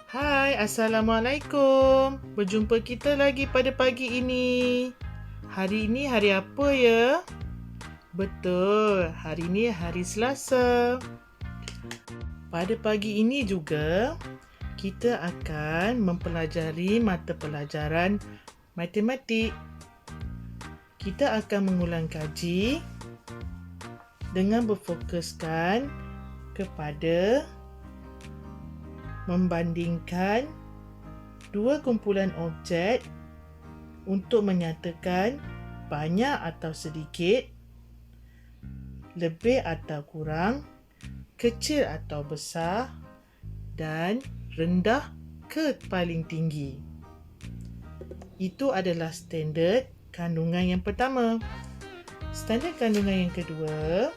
Hai, Assalamualaikum. Berjumpa kita lagi pada pagi ini. Hari ini hari apa ya? Betul, hari ini hari Selasa. Pada pagi ini juga, kita akan mempelajari mata pelajaran matematik. Kita akan mengulang kaji dengan berfokuskan kepada membandingkan dua kumpulan objek untuk menyatakan banyak atau sedikit, lebih atau kurang, kecil atau besar, dan rendah ke paling tinggi. Itu adalah standard kandungan yang pertama. Standard kandungan yang kedua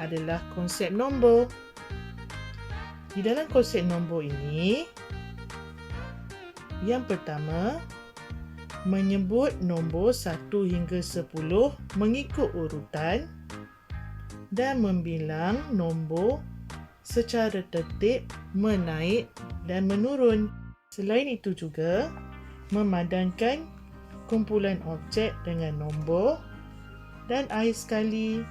adalah konsep nombor. Di dalam konsep nombor ini, yang pertama, menyebut nombor 1 hingga 10 mengikut urutan dan membilang nombor secara tertib menaik dan menurun. Selain itu juga, memadankan kumpulan objek dengan nombor dan akhir sekali,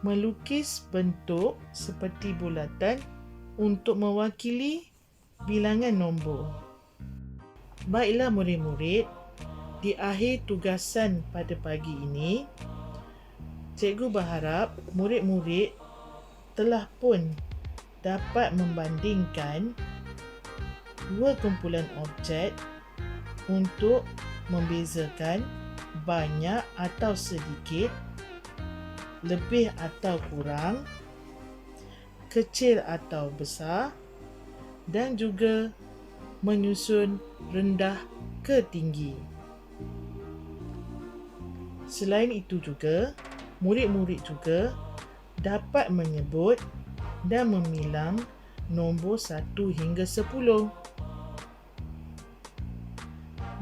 melukis bentuk seperti bulatan untuk mewakili bilangan nombor. Baiklah murid-murid, di akhir tugasan pada pagi ini, cikgu berharap murid-murid telah pun dapat membandingkan dua kumpulan objek untuk membezakan banyak atau sedikit, lebih atau kurang, kecil atau besar, dan juga menyusun rendah ke tinggi. Selain itu juga, murid-murid juga dapat menyebut dan memilang nombor 1 hingga 10.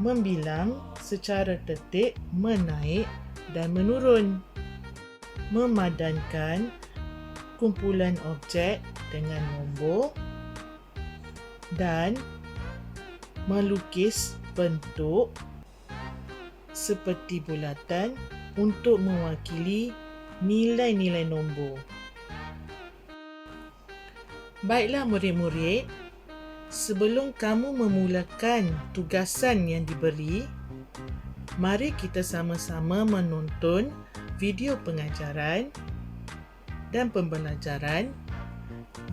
Membilang secara tertib menaik dan menurun. Memadankan kumpulan objek dengan nombor dan melukis bentuk seperti bulatan untuk mewakili nilai-nilai nombor. Baiklah murid-murid, sebelum kamu memulakan tugasan yang diberi, mari kita sama-sama menonton video pengajaran dan pembelajaran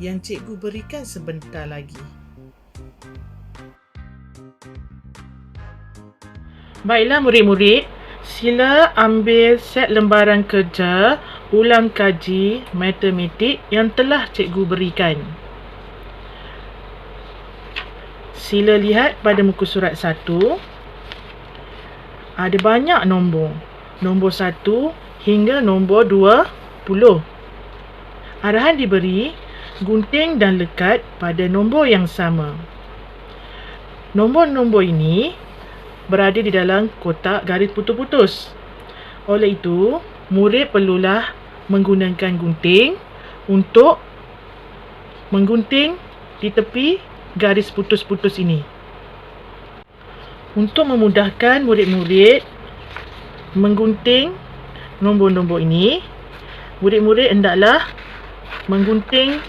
yang cikgu berikan sebentar lagi. Baiklah murid-murid, sila ambil set lembaran kerja ulang kaji matematik yang telah cikgu berikan. Sila lihat pada muka surat 1. Ada banyak nombor. Nombor 1 hingga nombor 20. Arahan diberi, gunting dan lekat pada nombor yang sama. Nombor-nombor ini berada di dalam kotak garis putus-putus. Oleh itu, murid perlulah menggunakan gunting untuk menggunting di tepi garis putus-putus ini. Untuk memudahkan murid-murid menggunting nombor-nombor ini, murid-murid hendaklah menggunting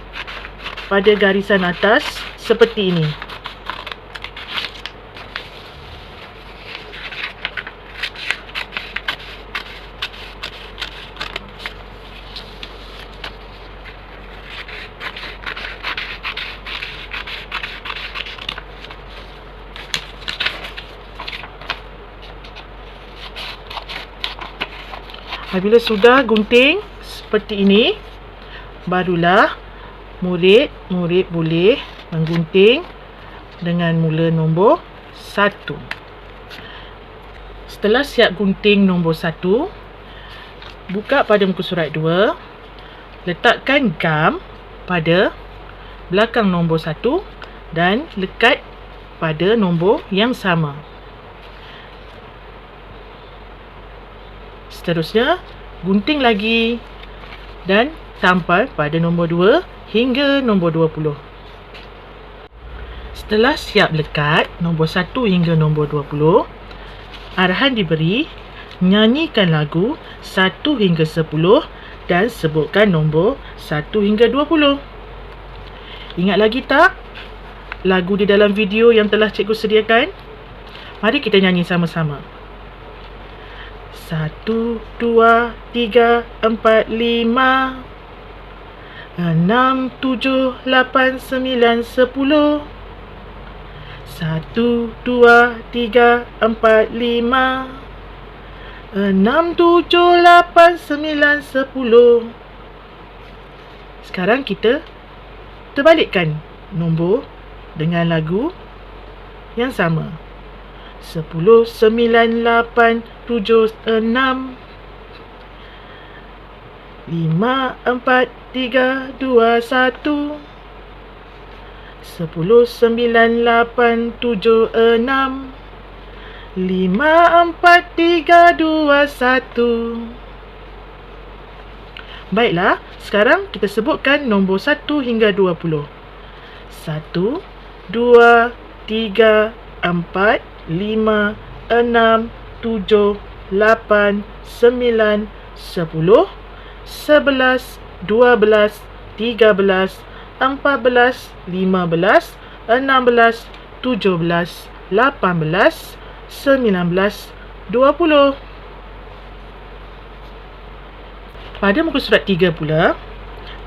pada garisan atas seperti ini. Apabila sudah gunting seperti ini, barulah murid-murid boleh menggunting dengan mula nombor 1. Setelah siap gunting nombor 1, buka pada muka surat 2, letakkan gam pada belakang nombor 1 dan lekat pada nombor yang sama. Seterusnya, gunting lagi dan sampai pada nombor 2 hingga nombor 20. Setelah siap lekat nombor 1 hingga nombor 20, arahan diberi, nyanyikan lagu 1 hingga 10 dan sebutkan nombor 1 hingga 20. Ingat lagi tak lagu di dalam video yang telah cikgu sediakan? Mari kita nyanyi sama-sama. 1, 2, 3, 4, 5, 6, 7, 8, 9, 10. 1, 2, 3, 4, 5, 6, 7, 8, 9, 10. Sekarang kita terbalikkan nombor dengan lagu yang sama. 10, 9, 8, 7, 6, 5, 4, 3, 2, 1. 10, 9, 8, 7, 6, 5, 4, 3, 2, 1. Baiklah, sekarang kita sebutkan nombor 1 hingga 20. 1, 2, 3, 4, 5, 6, 7, 8, 9, 10, 11, 12, 13, 14, 15, 16, 17, 18, 19, 20. Pada muka surat 3 pula,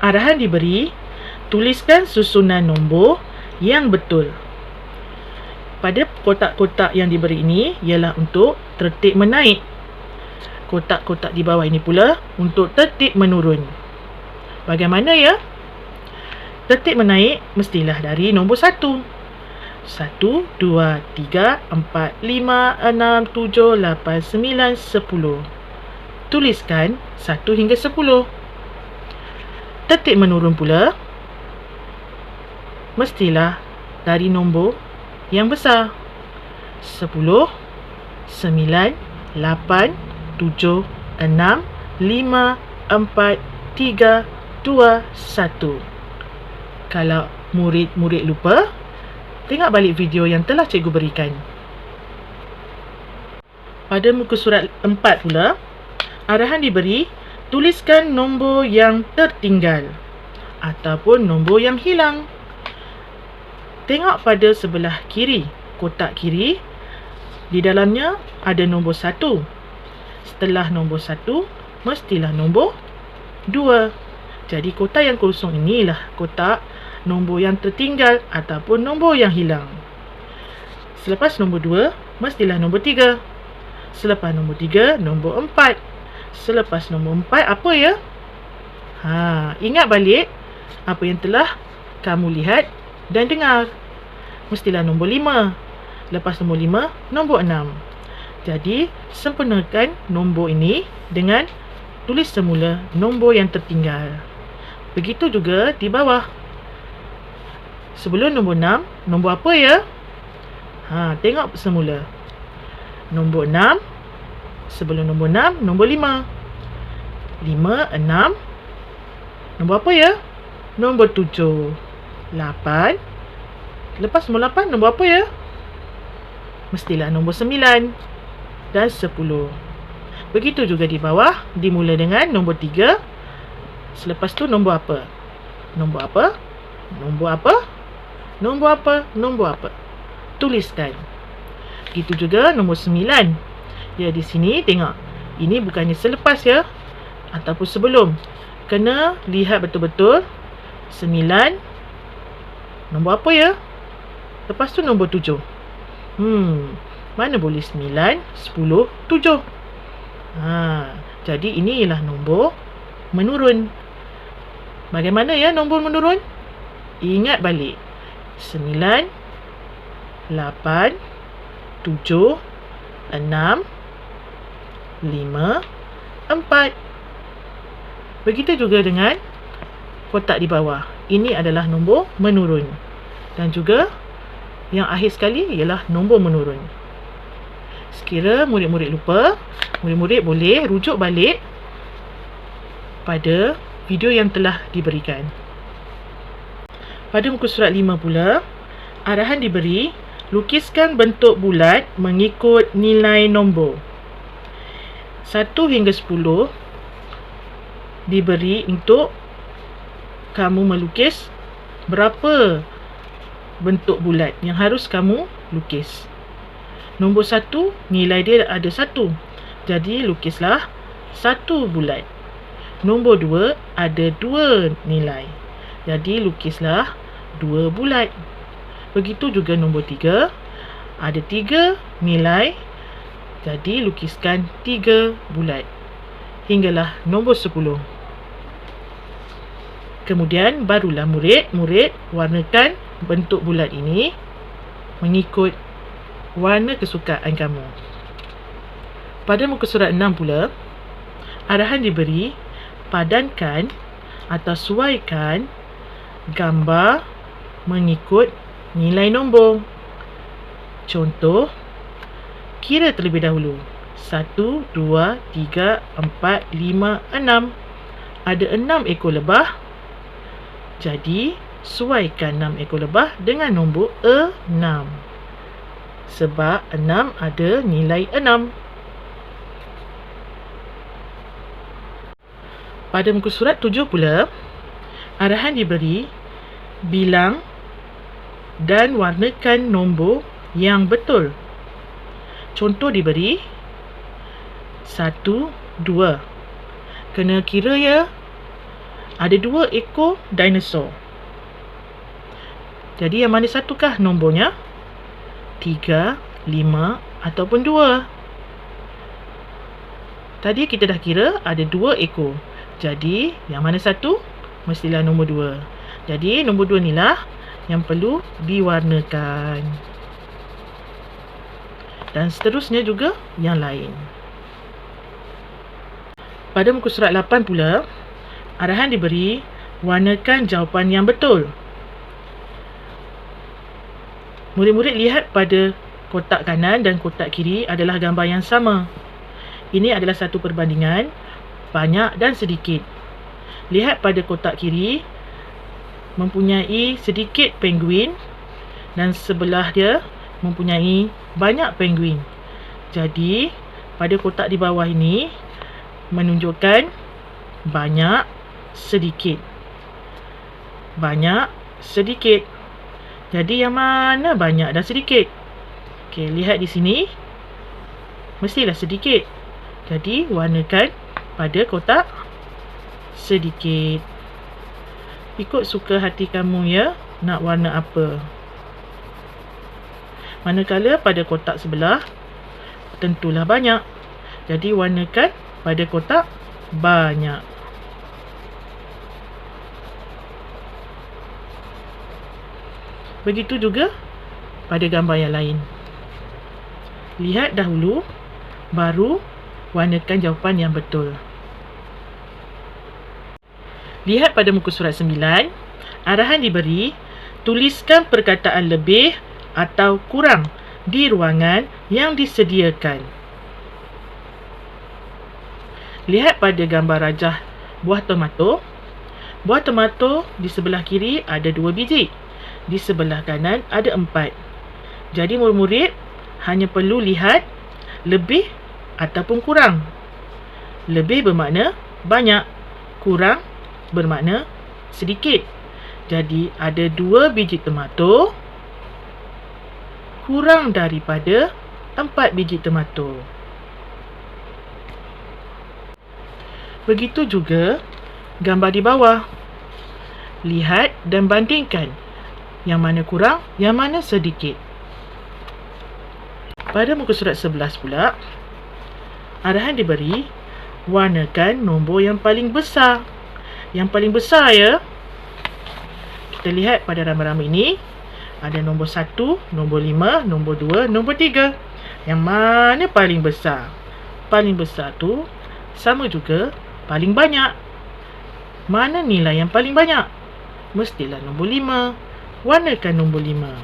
arahan diberi, tuliskan susunan nombor yang betul. Pada kotak-kotak yang diberi ini ialah untuk tertib menaik. Kotak-kotak di bawah ini pula untuk tertib menurun. Bagaimana ya? Tertib menaik mestilah dari nombor 1. 1, 2, 3, 4, 5, 6, 7, 8, 9, 10. Tuliskan 1 hingga 10. Tertib menurun pula mestilah dari nombor yang besar. 10, 9, 8, 7, 6, 5, 4, 3, 2, 1. Kalau murid-murid lupa, tengok balik video yang telah cikgu berikan. Pada muka surat 4 pula, arahan diberi, tuliskan nombor yang tertinggal ataupun nombor yang hilang. Tengok pada sebelah kiri, kotak kiri, di dalamnya ada nombor 1. Setelah nombor 1, mestilah nombor 2. Jadi kotak yang kosong inilah kotak nombor yang tertinggal ataupun nombor yang hilang. Selepas nombor 2, mestilah nombor 3. Selepas nombor 3, nombor 4. Selepas nombor 4, apa ya? Ingat balik apa yang telah kamu lihat dan dengar. Mestilah nombor 5. Lepas nombor 5, nombor 6. Jadi, sempurnakan nombor ini dengan tulis semula nombor yang tertinggal. Begitu juga di bawah. Sebelum nombor 6, nombor apa ya? Tengok semula. Nombor 6. Sebelum nombor 6, nombor 5. 5, 6. Nombor apa ya? Nombor 7. 8. Lepas nombor 8, nombor apa ya? Mestilah nombor 9 dan 10. Begitu juga di bawah, dimula dengan nombor 3. Selepas tu nombor apa? Nombor apa? Nombor apa? Nombor apa? Nombor apa? Tuliskan. Begitu juga nombor 9. Ya, di sini tengok. Ini bukannya selepas ya, ataupun sebelum. Kena lihat betul-betul. 9. Nombor apa ya? Lepas tu nombor 7. Mana boleh 9, 10, 7. Jadi ini ialah nombor menurun. Bagaimana ya nombor menurun? Ingat balik. 9, 8, 7, 6, 5, 4. Begitu juga dengan kotak di bawah. Ini adalah nombor menurun. Dan juga yang akhir sekali ialah nombor menurun. Sekira murid-murid lupa, murid-murid boleh rujuk balik pada video yang telah diberikan. Pada muka surat 5 pula, Arahan diberi, lukiskan bentuk bulat mengikut nilai nombor. 1 hingga 10 diberi untuk kamu melukis berapa bentuk bulat yang harus kamu lukis. Nombor 1, nilai dia ada 1. Jadi lukislah 1 bulat. Nombor 2, ada 2 nilai. Jadi lukislah 2 bulat. Begitu juga nombor 3, ada 3 nilai. Jadi lukiskan 3 bulat. Hinggalah nombor 10. Kemudian barulah murid warnakan bentuk bulat ini mengikut warna kesukaan kamu. Pada muka surat 6 pula, arahan diberi, padankan atau sesuaikan gambar mengikut nilai nombor. Contoh, kira terlebih dahulu. 1, 2, 3, 4, 5, 6. Ada 6 ekor lebah. Jadi, sesuaikan 6 ekor lebah dengan nombor 6. Sebab 6 ada nilai 6. Pada muka surat 7 pula, arahan diberi, bilang dan warnakan nombor yang betul. Contoh diberi 1, 2. Kena kira ya, ada 2 ekor dinosaur. Jadi yang mana satukah nombornya? 3, 5 ataupun 2. Tadi kita dah kira ada 2 ekor. Jadi yang mana satu? Mestilah nombor 2. Jadi nombor 2 ni lah yang perlu diwarnakan. Dan seterusnya juga yang lain. Pada muka surat 8 pula, arahan diberi, warnakan jawapan yang betul. Murid-murid lihat pada kotak kanan dan kotak kiri adalah gambar yang sama. Ini adalah satu perbandingan banyak dan sedikit. Lihat pada kotak kiri mempunyai sedikit penguin dan sebelah dia mempunyai banyak penguin. Jadi pada kotak di bawah ini menunjukkan banyak, sedikit. Banyak, sedikit. Jadi yang mana banyak dan sedikit? Okey, lihat di sini. Mestilah sedikit. Jadi warnakan pada kotak sedikit. Ikut suka hati kamu ya, nak warna apa. Manakala pada kotak sebelah tentulah banyak. Jadi warnakan pada kotak banyak. Begitu juga pada gambar yang lain. Lihat dahulu, baru warnakan jawapan yang betul. Lihat pada muka surat 9. Arahan diberi, tuliskan perkataan lebih atau kurang di ruangan yang disediakan. Lihat pada gambar rajah buah tomato. Buah tomato di sebelah kiri ada 2 biji. Di sebelah kanan ada 4. Jadi murid-murid hanya perlu lihat lebih ataupun kurang. Lebih bermakna banyak, kurang bermakna sedikit. Jadi ada 2 biji tomato kurang daripada 4 biji tomato. Begitu juga gambar di bawah. Lihat dan bandingkan yang mana kurang, yang mana sedikit. Pada muka surat 11 pula, arahan diberi, warnakan nombor yang paling besar. Yang paling besar ya. Kita lihat pada ramai-ramai ini, ada nombor 1, nombor 5, nombor 2, nombor 3. Yang mana paling besar? Paling besar tu sama juga paling banyak. Mana nilai yang paling banyak? Mestilah nombor 5. Warnakan nombor 5.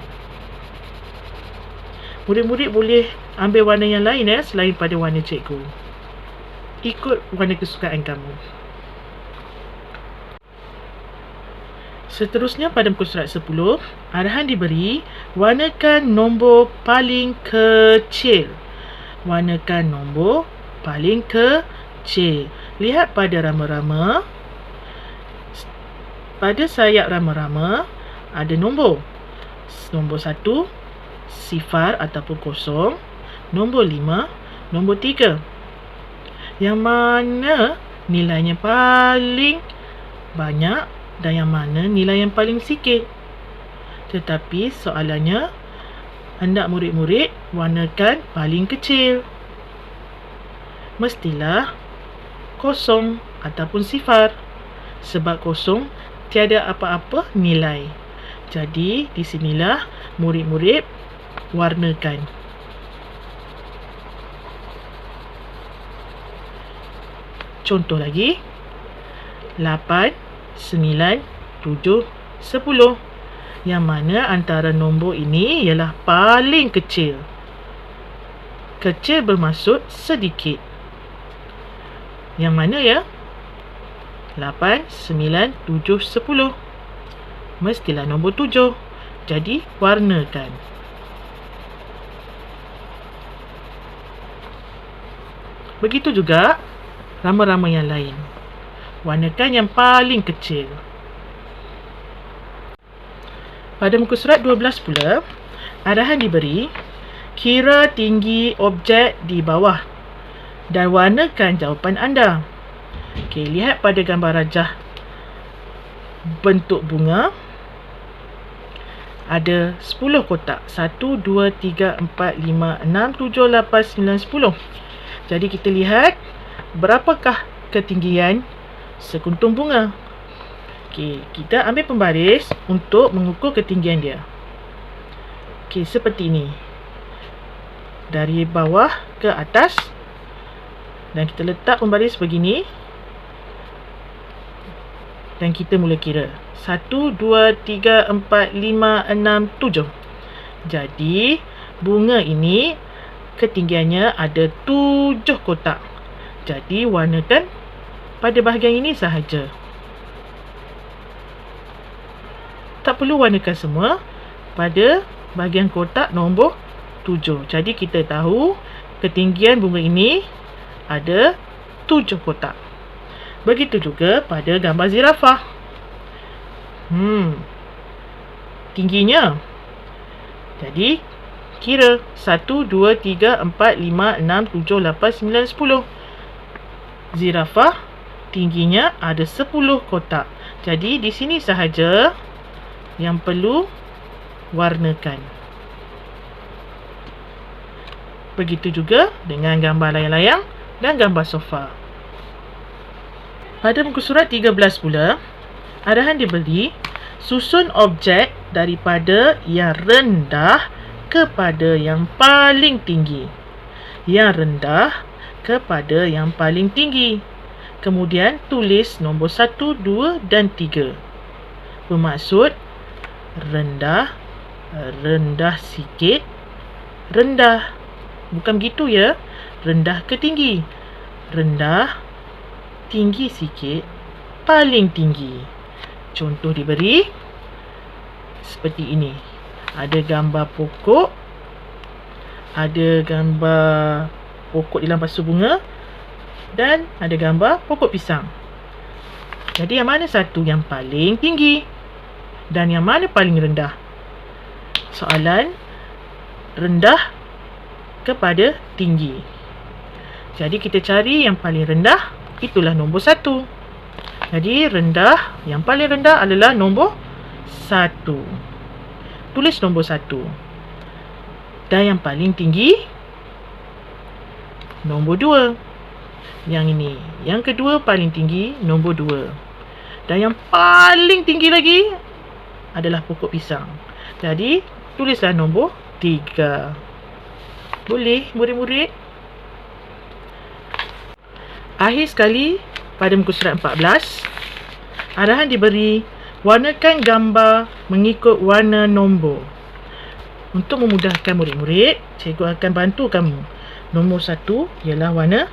Murid-murid boleh ambil warna yang lain selain pada warna cikgu. Ikut warna kesukaan kamu. Seterusnya pada muka surat 10, arahan diberi, warnakan nombor paling kecil. Warnakan nombor paling kecil. Lihat pada rama-rama. Pada sayap rama-rama ada nombor. Nombor 1, sifar ataupun kosong. Nombor 5, nombor 3. Yang mana nilainya paling banyak dan yang mana nilai yang paling sikit. Tetapi soalannya, hendak murid-murid warnakan paling kecil. Mestilah kosong ataupun sifar. Sebab kosong tiada apa-apa nilai. Jadi di sinilah murid-murid warnakan. Contoh lagi, 8, 9, 7, 10. Yang mana antara nombor ini ialah paling kecil. Kecil bermaksud sedikit. Yang mana ya? 8, 9, 7, 10. Mestilah nombor 7. Jadi warnakan. Begitu juga rama-rama yang lain. Warnakan yang paling kecil. Pada muka surat 12 pula, arahan diberi, kira tinggi objek di bawah dan warnakan jawapan anda. Okey, lihat pada gambar rajah bentuk bunga. Ada 10 kotak. 1, 2, 3, 4, 5, 6, 7, 8, 9, 10. Jadi kita lihat berapakah ketinggian sekuntum bunga. Okey, kita ambil pembaris untuk mengukur ketinggian dia. Okey, seperti ini. Dari bawah ke atas. Dan kita letak pembaris begini. Dan kita mula kira. 1, 2, 3, 4, 5, 6, 7. Jadi, bunga ini ketinggiannya ada 7 kotak. Jadi, warnakan pada bahagian ini sahaja. Tak perlu warnakan semua pada bahagian kotak nombor 7. Jadi kita tahu ketinggian bunga ini ada 7 kotak. Begitu juga pada gambar zirafah. Tingginya. Jadi kira 1, 2, 3, 4, 5, 6, 7, 8, 9, 10. Zirafah tingginya ada 10 kotak. Jadi di sini sahaja yang perlu warnakan. Begitu juga dengan gambar layang-layang dan gambar sofa. Pada muka surat 13 pula, arahan diberi, susun objek daripada yang rendah kepada yang paling tinggi. Yang rendah kepada yang paling tinggi. Kemudian tulis nombor 1, 2 dan 3. Bermaksud rendah, rendah sikit, rendah. Bukan begitu ya. Rendah ke tinggi. Rendah, tinggi sikit, paling tinggi. Contoh diberi seperti ini. Ada gambar pokok. Ada gambar pokok di dalam pasu bunga. Dan ada gambar pokok pisang. Jadi yang mana satu yang paling tinggi? Dan yang mana paling rendah? Soalan rendah kepada tinggi. Jadi kita cari yang paling rendah. Itulah nombor 1. Jadi rendah, yang paling rendah adalah nombor 1. Tulis nombor 1. Dan yang paling tinggi nombor 2. Yang ini. Yang kedua paling tinggi nombor 2. Dan yang paling tinggi lagi adalah pokok pisang. Jadi tulislah nombor 3. Boleh murid-murid? Akhir sekali, pada muka surat 14, arahan diberi, warnakan gambar mengikut warna nombor. Untuk memudahkan murid-murid, cikgu akan bantu kamu. Nombor 1 ialah warna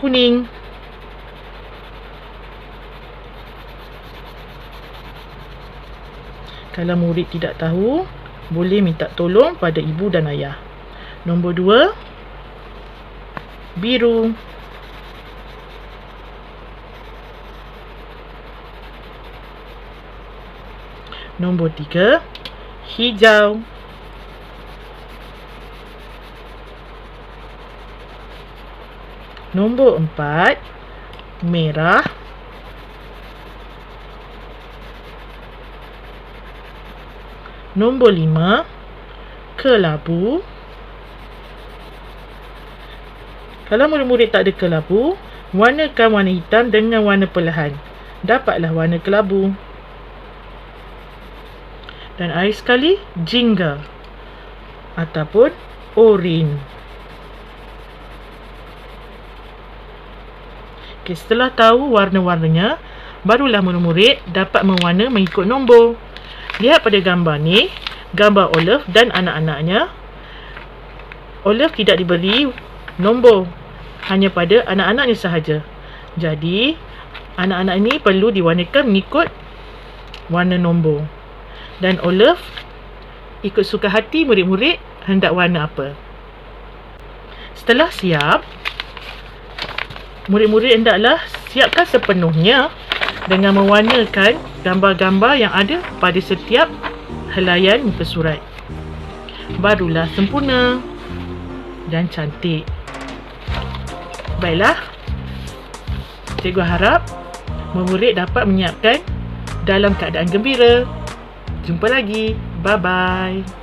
kuning. Kalau murid tidak tahu, boleh minta tolong pada ibu dan ayah. Nombor 2, biru. Nombor 3, hijau. Nombor 4, merah. Nombor 5, kelabu. Kalau murid-murid tak ada kelabu, warnakan warna hitam dengan warna perlahan. Dapatlah warna kelabu. Dan akhir sekali, jingga ataupun oranye. Okay, setelah tahu warna-warnanya, barulah murid-murid dapat mewarna mengikut nombor. Lihat pada gambar ni, gambar Olive dan anak-anaknya. Olive tidak diberi nombor, hanya pada anak-anaknya sahaja. Jadi, anak-anak ini perlu diwarnakan mengikut warna nombor. Dan Olive ikut suka hati murid-murid hendak warna apa. Setelah siap, murid-murid hendaklah siapkan sepenuhnya dengan mewarnakan gambar-gambar yang ada pada setiap helaian muka surat. Barulah sempurna dan cantik. Baiklah, cikgu harap murid dapat menyiapkan dalam keadaan gembira. Jumpa lagi. Bye-bye.